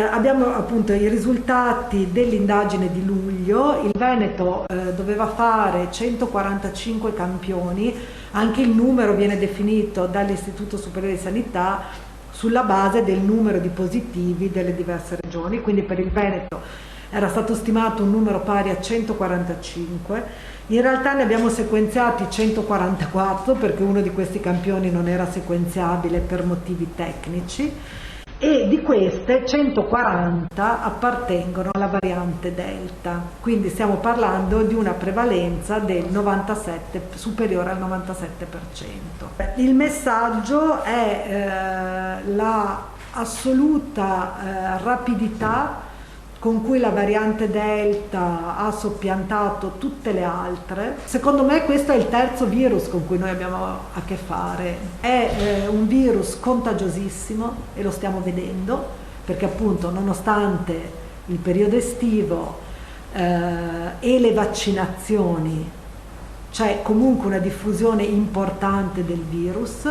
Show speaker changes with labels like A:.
A: Abbiamo appunto i risultati dell'indagine di luglio. Il Veneto doveva fare 145 campioni, anche il numero viene definito dall'Istituto Superiore di Sanità sulla base del numero di positivi delle diverse regioni, quindi per il Veneto era stato stimato un numero pari a 145, in realtà ne abbiamo sequenziati 144 perché uno di questi campioni non era sequenziabile per motivi tecnici, e di queste 140 appartengono alla variante Delta, quindi stiamo parlando di una prevalenza del 97, superiore al 97%. Il messaggio è la assoluta rapidità con cui la variante Delta ha soppiantato tutte le altre. Secondo me questo è il terzo virus con cui noi abbiamo a che fare. È un virus contagiosissimo e lo stiamo vedendo, perché appunto nonostante il periodo estivo e le vaccinazioni c'è comunque una diffusione importante del virus.